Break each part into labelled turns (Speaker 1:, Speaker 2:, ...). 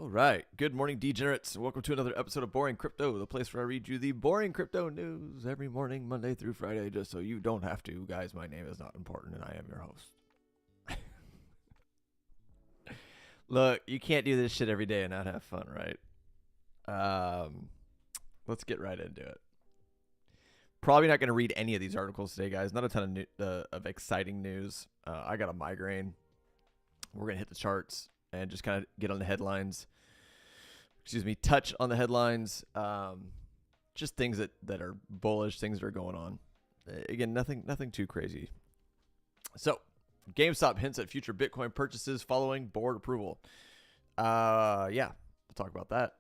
Speaker 1: All right. Good morning, degenerates. Welcome to another episode of Boring Crypto, the place where I read you the boring crypto news every morning, Monday through Friday, just so you don't have to. Guys, my name is not important, and I am your host. Look, you can't do this shit every day and not have fun, right? Let's get right into it. Probably not going to read any of these articles today, guys. Not a ton of exciting news. I got a migraine. We're going to hit the charts and just kind of get on the headlines. Touch on the headlines. Just things that are bullish, things that are going on. Again, nothing too crazy. So, GameStop hints at future Bitcoin purchases following board approval. Yeah, we'll talk about that.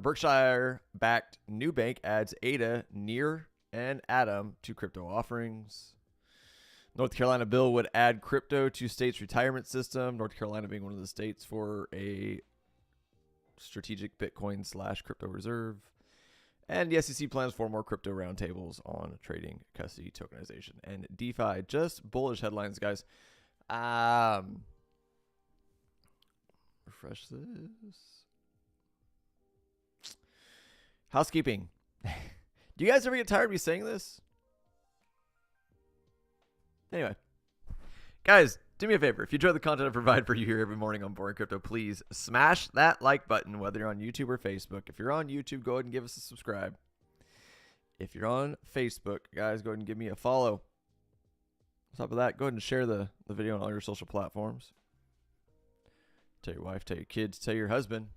Speaker 1: Berkshire-backed new bank adds ADA, NEAR, and Atom to crypto offerings. North Carolina bill would add crypto to state's retirement system. North Carolina being one of the states for a strategic Bitcoin / crypto reserve. And the SEC plans for more crypto roundtables on trading, custody, tokenization, and DeFi. Just bullish headlines, guys. Refresh this. Housekeeping. Do you guys ever get tired of me saying this? Anyway, guys, do me a favor. If you enjoy the content I provide for you here every morning on Boring Crypto, please smash that like button, whether you're on YouTube or Facebook. If you're on YouTube, go ahead and give us a subscribe. If you're on Facebook, guys, go ahead and give me a follow. On top of that, go ahead and share the video on all your social platforms. Tell your wife, tell your kids, tell your husband,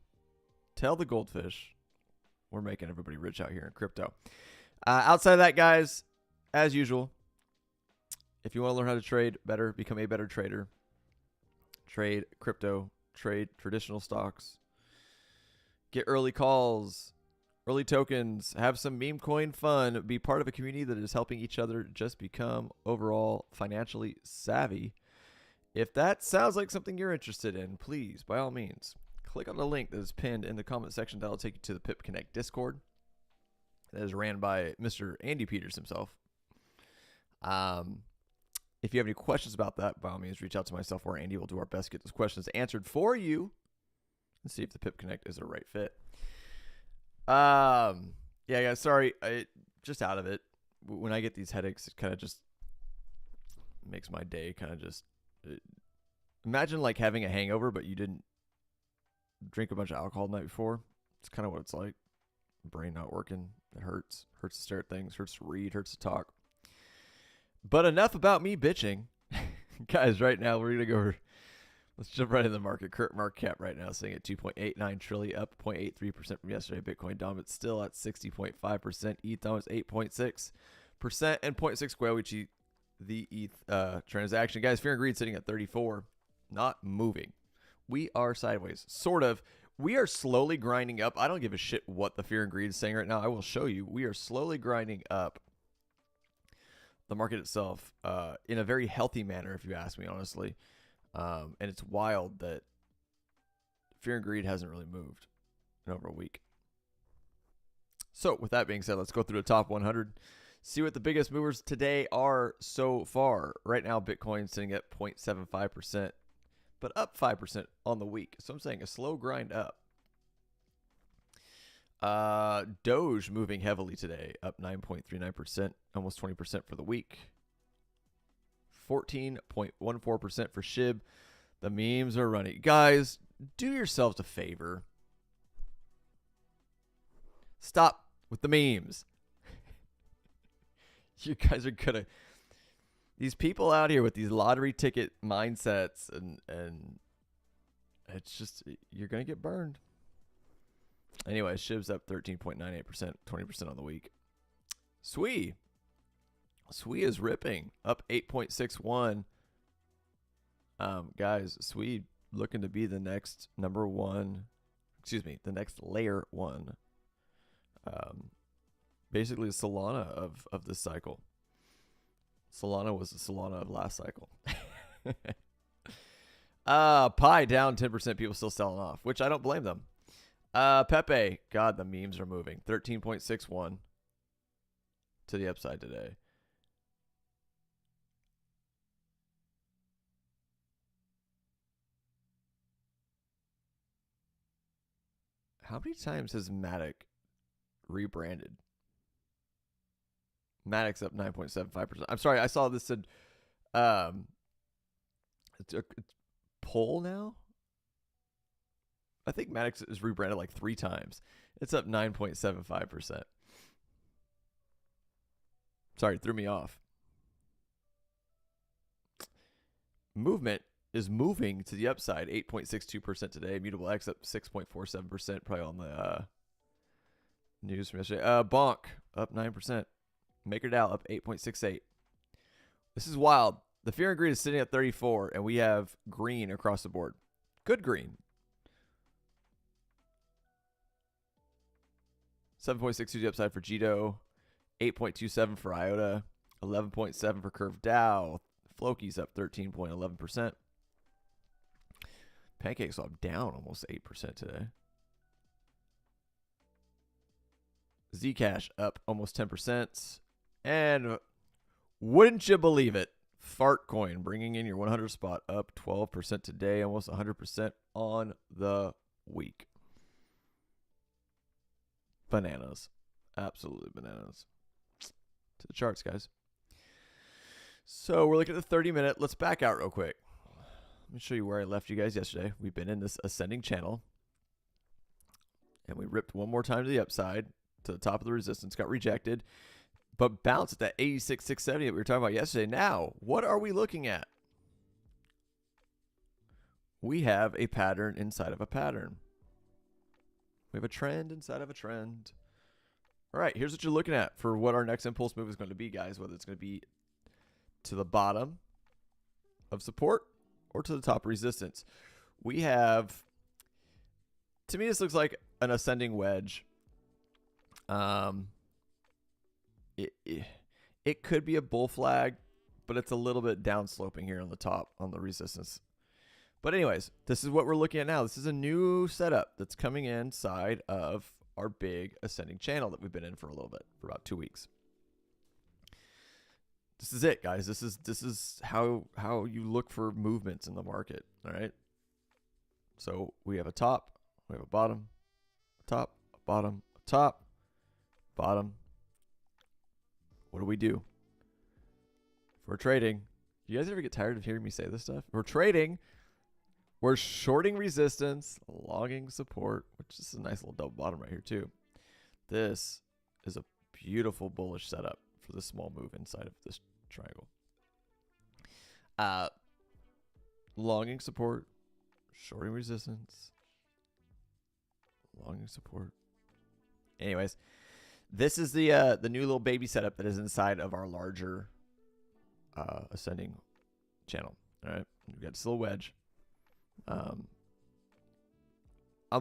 Speaker 1: tell the goldfish. We're making everybody rich out here in crypto. Outside of that, guys, as usual, if you want to learn how to trade better, become a better trader, trade crypto, trade traditional stocks, get early calls, early tokens, have some meme coin fun, be part of a community that is helping each other just become overall financially savvy. If that sounds like something you're interested in, please, by all means, click on the link that is pinned in the comment section. That'll take you to the Pip Connect Discord that is ran by Mr. Andy Peters himself. If you have any questions about that, by all means, reach out to myself or Andy. We'll do our best to get those questions answered for you and see if the Pip Connect is the right fit. Yeah, guys, sorry. Just out of it. When I get these headaches, it kind of just makes my day kind of just... imagine like having a hangover, but you didn't drink a bunch of alcohol the night before. It's kind of what it's like. Brain not working. It hurts. Hurts to stare at things. Hurts to read. Hurts to talk. But enough about me bitching. Guys, right now, we're going to go over, let's jump right in the market. Current market cap right now sitting at 2.89 trillion, up 0.83% from yesterday. Bitcoin dominant still at 60.5%. ETH dominant 8.6%. And 0.6 square, which the ETH transaction. Guys, fear and greed sitting at 34. Not moving. We are sideways. Sort of. We are slowly grinding up. I don't give a shit what the fear and greed is saying right now. I will show you. We are slowly grinding up the market itself in a very healthy manner, if you ask me, honestly. And it's wild that fear and greed hasn't really moved in over a week. So with that being said, let's go through the top 100. See what the biggest movers today are so far. Right now, Bitcoin sitting at 0.75%, but up 5% on the week. So I'm saying a slow grind up. Doge moving heavily today, up 9.39%, almost 20% for the week. 14.14% for SHIB. The memes are running. Guys, do yourselves a favor. Stop with the memes. You guys are gonna... These people out here with these lottery ticket mindsets and it's just, you're going to get burned. Anyway, SHIB's up 13.98%, 20% on the week. SWI is ripping, up 8.61. Guys, SWI looking to be the next the next layer one. Basically the Solana of this cycle. Solana was the Solana of last cycle. Pi down 10%. People still selling off, which I don't blame them. Pepe, God, the memes are moving. 13.61 to the upside today. How many times has Matic rebranded? Matic's up 9.75%. I'm sorry, I saw this said it's Pole now. I think Matic is rebranded like 3 times. It's up 9.75%. Sorry, it threw me off. Movement is moving to the upside, 8.62% today. Mutable X up 6.47%, probably on the news from yesterday. Bonk up 9%. MakerDAO up 8.68. This is wild. The fear and greed is sitting at 34, and we have green across the board. Good green. 7.62 the upside for Jito, 8.27 for IOTA, 11.7 for Curve DAO. Floki's up 13.11%. PancakeSwap down almost 8% today. Zcash up almost 10%. And wouldn't you believe it, Fartcoin bringing in your 100 spot up 12% today, almost 100% on the week. Bananas. Absolutely bananas. To the charts, guys. So we're looking at the 30-minute. Let's back out real quick. Let me show you where I left you guys yesterday. We've been in this ascending channel. And we ripped one more time to the upside, to the top of the resistance, got rejected, but bounced at that 86,670 that we were talking about yesterday. Now, what are we looking at? We have a pattern inside of a pattern. We have a trend inside of a trend. All right, here's what you're looking at for what our next impulse move is going to be, guys, whether it's going to be to the bottom of support or to the top resistance. We have, to me, this looks like an ascending wedge. It could be a bull flag, but it's a little bit downsloping here on the top on the resistance. But anyways, this is what we're looking at now. This is a new setup that's coming inside of our big ascending channel that we've been in for a little bit, for about 2 weeks. This is it, guys. This is how you look for movements in the market. All right. So we have a top, we have a bottom, a top, a bottom, a top, bottom. What do we do? If we're trading, you guys ever get tired of hearing me say this stuff? We're trading. We're shorting resistance, longing support, which is a nice little double bottom right here too. This is a beautiful bullish setup for the small move inside of this triangle. Longing support, shorting resistance, longing support. Anyways, this is the new little baby setup that is inside of our larger ascending channel. All right, we've got this little wedge. I'm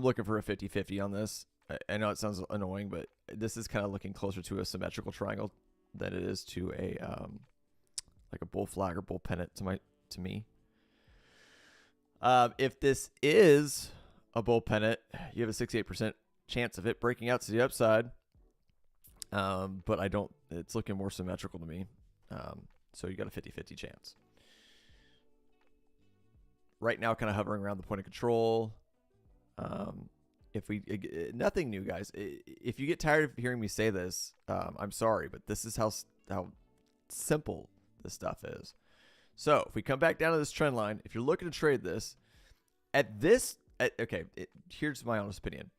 Speaker 1: looking for a 50-50 on this. I know it sounds annoying, but this is kind of looking closer to a symmetrical triangle than it is to a like a bull flag or bull pennant to me. If this is a bull pennant, you have a 68% chance of it breaking out to the upside. But I don't. It's looking more symmetrical to me. So you got a 50-50 chance. Right now, kind of hovering around the point of control. If we nothing new, guys. If you get tired of hearing me say this, I'm sorry, but this is how simple this stuff is. So if we come back down to this trend line, if you're looking to trade this, here's my honest opinion.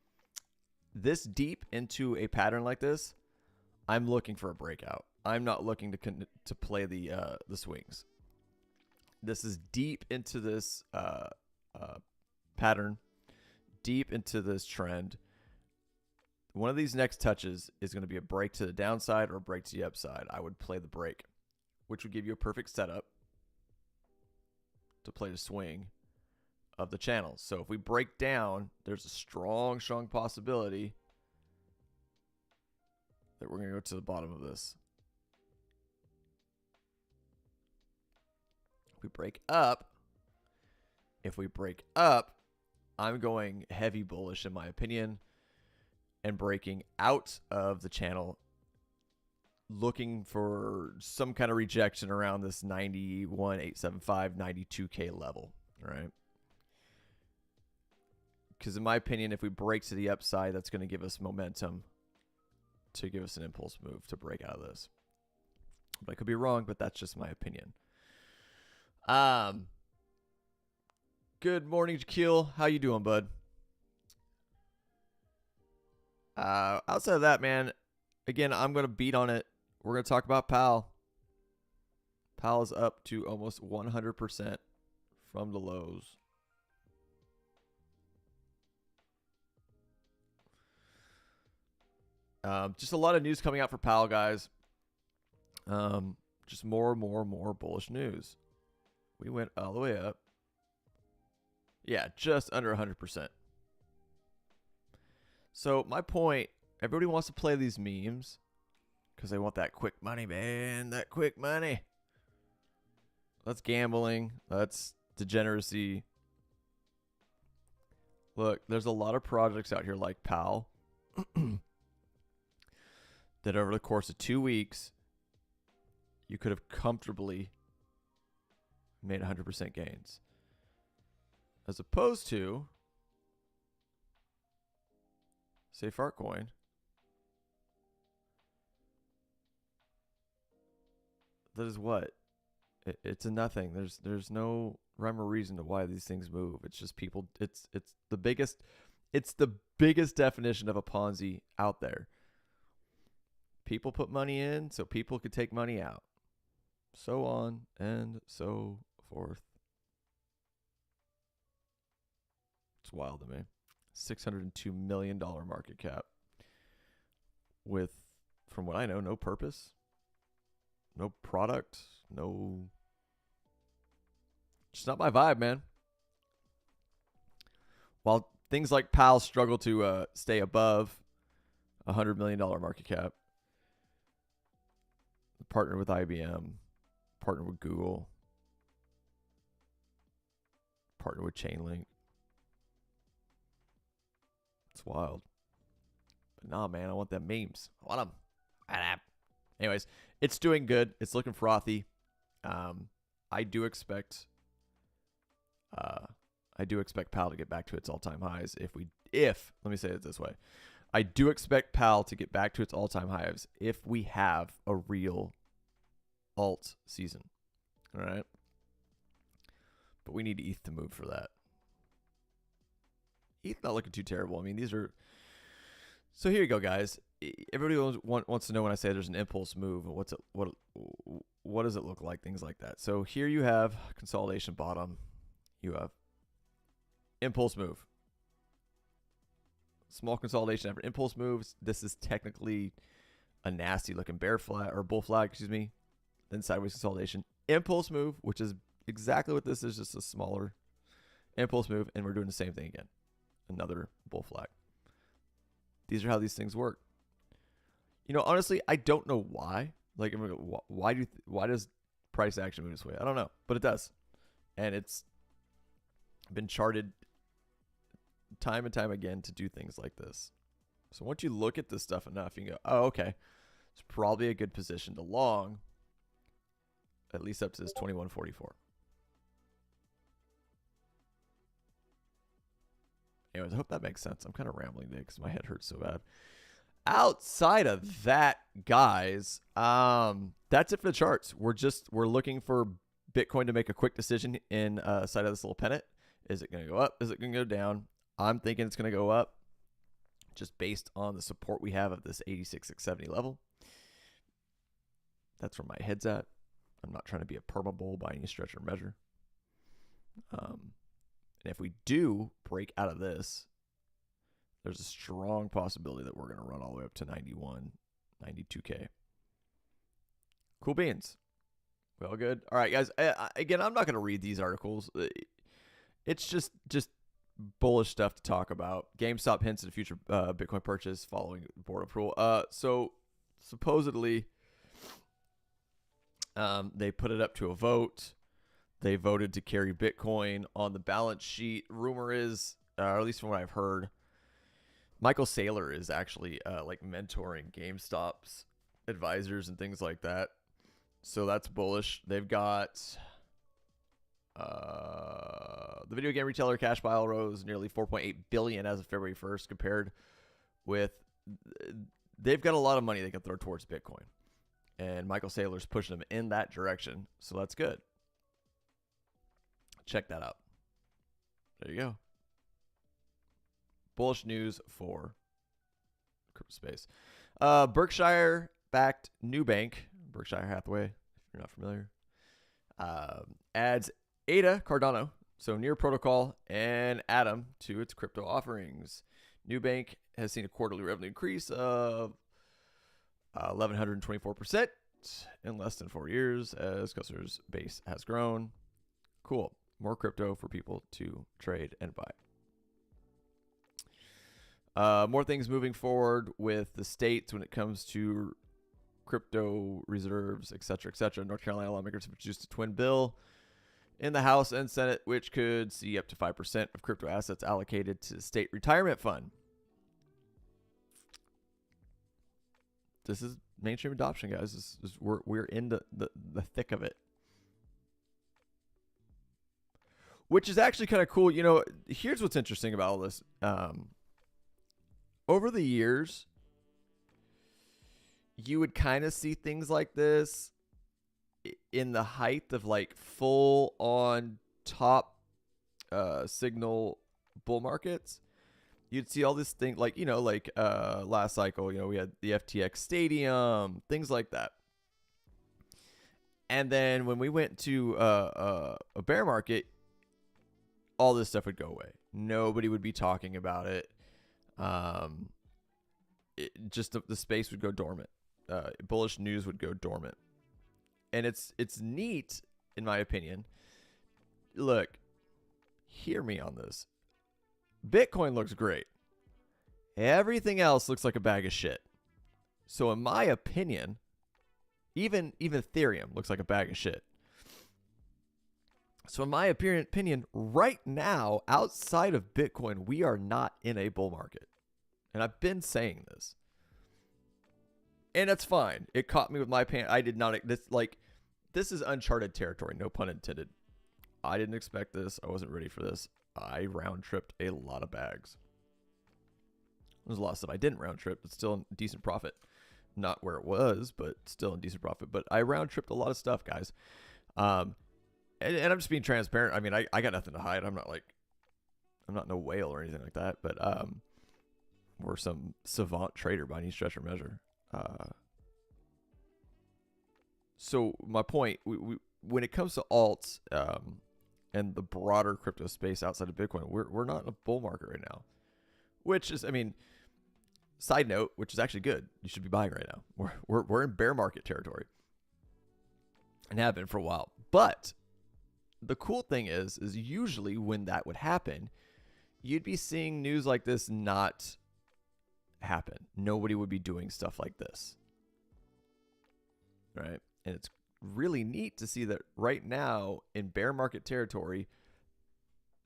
Speaker 1: This deep into a pattern like this, I'm looking for a breakout. I'm not looking to play the swings. This is deep into this pattern, deep into this trend. One of these next touches is going to be a break to the downside or a break to the upside. I would play the break, which would give you a perfect setup to play the swing of the channels. So if we break down, there's a strong possibility that we're going to go to the bottom of this. If we break up, I'm going heavy bullish in my opinion and breaking out of the channel, looking for some kind of rejection around this 91,875, 92K level, all right? Because in my opinion, if we break to the upside, that's going to give us momentum to give us an impulse move to break out of this. But I could be wrong, but that's just my opinion. Good morning, Jaquil. How you doing, bud? Outside of that, man, again, I'm going to beat on it. We're going to talk about PAL. PAL is up to almost 100% from the lows. Just a lot of news coming out for PAL, guys. Just more bullish news. We went all the way up. Yeah, just under 100%. So my point, everybody wants to play these memes because they want that quick money, man. That quick money. That's gambling. That's degeneracy. Look, there's a lot of projects out here like PAL that over the course of 2 weeks, you could have comfortably made 100% gains. As opposed to, say, Fartcoin. That is what? It's a nothing. There's no rhyme or reason to why these things move. It's just people. It's the biggest definition of a Ponzi out there. People put money in so people could take money out. So on and so forth. It's wild to me. $602 million market cap with, from what I know, no purpose, no product, no... Just not my vibe, man. While things like PAL struggle to stay above $100 million market cap, partner with IBM, partner with Google, partner with Chainlink. It's wild. But nah, man, I want them memes. I want them. Anyways, it's doing good. It's looking frothy. I do expect PAL to get back to its all-time highs let me say it this way. I do expect PAL to get back to its all-time highs if we have a real alt season. All right? But we need ETH to move for that. ETH not looking too terrible. I mean, these are... So here you go, guys. Everybody wants to know when I say there's an impulse move. What does it look like? Things like that. So here you have consolidation bottom. You have impulse move. Small consolidation after impulse moves. This is technically a nasty looking bear flag or bull flag, excuse me. Then sideways consolidation. Impulse move, which is exactly what this is, just a smaller impulse move. And we're doing the same thing again. Another bull flag. These are how these things work. You know, honestly, I don't know why. Like, why does price action move this way? I don't know, but it does. And it's been charted time and time again to do things like this. So once you look at this stuff enough, you can go, oh, okay, it's probably a good position to long, at least up to this 2144. Anyways, I hope that makes sense. I'm kind of rambling today because my head hurts so bad. Outside of that, guys, that's it for the charts. We're looking for Bitcoin to make a quick decision inside of this little pennant. Is it going to go up? Is it going to go down? I'm thinking it's going to go up just based on the support we have of this 86,670 level. That's where my head's at. I'm not trying to be a perma bull by any stretch or measure. And if we do break out of this, there's a strong possibility that we're going to run all the way up to 91, 92K. Cool beans. We all good? All right, guys. Again, I'm not going to read these articles. It's just bullish stuff to talk about. GameStop hints at a future Bitcoin purchase following board approval. So supposedly, they put it up to a vote. They voted to carry Bitcoin on the balance sheet. Rumor is, or at least from what I've heard, Michael Saylor is actually like mentoring GameStop's advisors and things like that. So that's bullish. They've got The video game retailer cash pile rose nearly 4.8 billion as of February 1st, compared with they've got a lot of money they can throw towards Bitcoin, and Michael Saylor's pushing them in that direction, so that's good. Check that out. There you go. Bullish news for crypto space. Berkshire-backed Nubank, Berkshire Hathaway, if you're not familiar, adds ADA Cardano, so Near Protocol, and Atom to its crypto offerings. Nubank has seen a quarterly revenue increase of 1,124% in less than 4 years as customers' base has grown. Cool. More crypto for people to trade and buy. More things moving forward with the states when it comes to crypto reserves, etc., etc. North Carolina lawmakers have introduced a twin bill in the House and Senate, which could see up to 5% of crypto assets allocated to the state retirement fund. This is mainstream adoption, guys. We're in the thick of it, which is actually kind of cool. You know, here's what's interesting about all this. Over the years, you would kind of see things like this in the height of like full on top signal bull markets. You'd see all this thing like, you know, like last cycle, you know, we had the FTX Stadium, things like that. And then when we went to a bear market, all this stuff would go away. Nobody would be talking about it. Just the space would go dormant. Bullish news would go dormant. And it's neat, in my opinion. Look, hear me on this. Bitcoin looks great. Everything else looks like a bag of shit. So in my opinion, even Ethereum looks like a bag of shit. So in my opinion, right now, outside of Bitcoin, we are not in a bull market. And I've been saying this. And that's fine. It caught me with my pants. I did not, this is uncharted territory, no pun intended. I didn't expect this. I wasn't ready for this. I round tripped a lot of bags. There's a lot of stuff I didn't round trip, but still in decent profit. Not where it was, but still in decent profit. But I round tripped a lot of stuff, guys. And I'm just being transparent. I mean, I got nothing to hide. I'm not no whale or anything like that. But or some savant trader by any stretch or measure. So my point, when it comes to alts and the broader crypto space outside of Bitcoin, we're not in a bull market right now. Which is, I mean, side note, which is actually good. You should be buying right now. We're in bear market territory, and have been for a while. But the cool thing is usually when that would happen, you'd be seeing news like this not happen. Nobody would be doing stuff like this, right? And it's really neat to see that right now in bear market territory,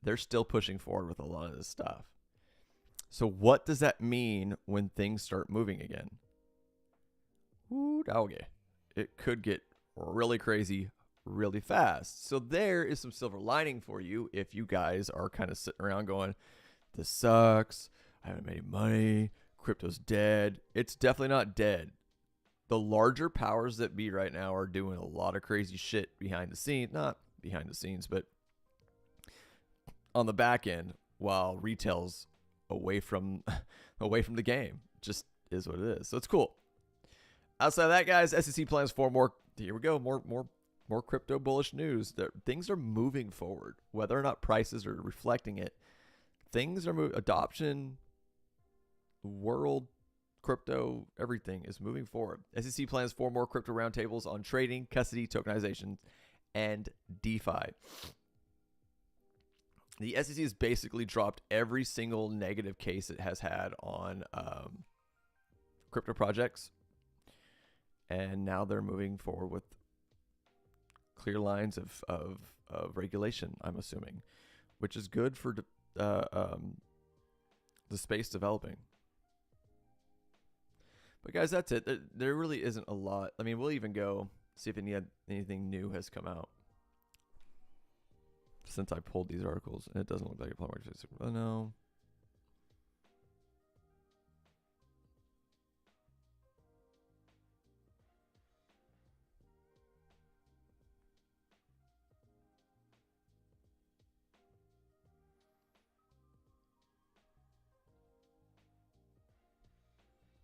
Speaker 1: they're still pushing forward with a lot of this stuff. So what does that mean when things start moving again? Ooh, doggy. It could get really crazy really fast. So there is some silver lining for you if you guys are kind of sitting around going, this sucks. I haven't made any money. Crypto's dead. It's definitely not dead. The larger powers that be right now are doing a lot of crazy shit behind the scenes. Not behind the scenes, but on the back end, while retail's away from the game. Just is what it is. So it's cool. Outside of that, guys, SEC plans for more. Here we go. More crypto bullish news. Things are moving forward. Whether or not prices are reflecting it, things are moving. Adoption, world, crypto, everything is moving forward. SEC plans 4 more crypto roundtables on trading, custody, tokenization, and DeFi. The SEC has basically dropped every single negative case it has had on crypto projects. And now they're moving forward with clear lines of regulation, I'm assuming, which is good for the space developing. But guys, that's it. There really isn't a lot. I mean, we'll even go see if anything new has come out. since I pulled these articles, and it doesn't look like a plot market. Oh no.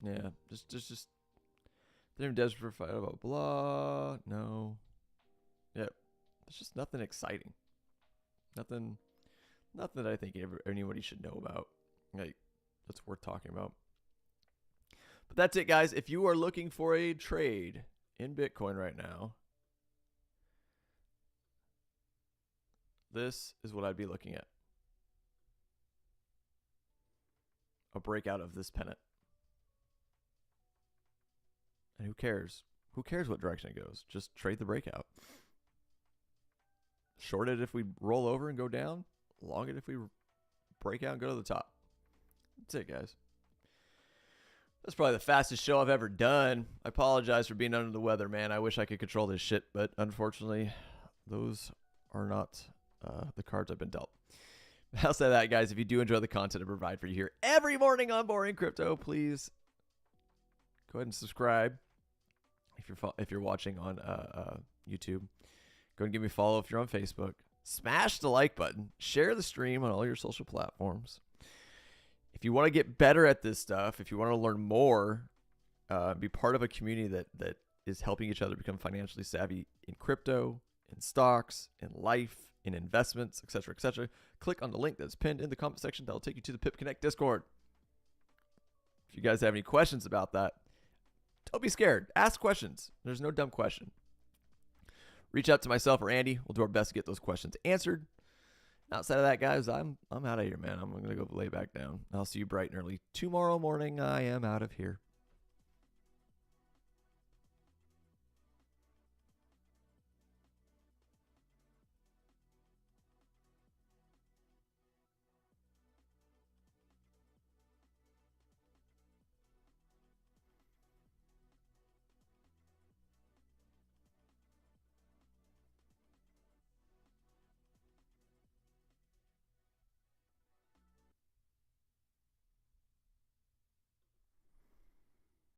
Speaker 1: Yeah, just. They're desperate for fight. Blah blah. No. Yep. There's just nothing exciting. Nothing that I think anybody should know about. Like, that's worth talking about. But that's it, guys. If you are looking for a trade in Bitcoin right now, this is what I'd be looking at. A breakout of this pennant. And who cares? Who cares what direction it goes? Just trade the breakout. Short it if we roll over and go down. Long it if we break out and go to the top. That's it, guys. That's probably the fastest show I've ever done. I apologize for being under the weather, man. I wish I could control this shit, but unfortunately, those are not the cards I've been dealt. Outside of that, guys, if you do enjoy the content I provide for you here every morning on Boring Crypto, please go ahead and subscribe. If you're watching on YouTube, go and give me a follow if you're on Facebook. Smash the like button. Share the stream on all your social platforms. If you want to get better at this stuff, if you want to learn more, be part of a community that is helping each other become financially savvy in crypto, in stocks, in life, in investments, etc., click on the link that's pinned in the comment section. That'll take you to the Pip Connect Discord. If you guys have any questions about that, don't be scared. Ask questions. There's no dumb question. Reach out to myself or Andy. We'll do our best to get those questions answered. Outside of that, guys, I'm out of here, man. I'm going to go lay back down. I'll see you bright and early tomorrow morning. I am out of here.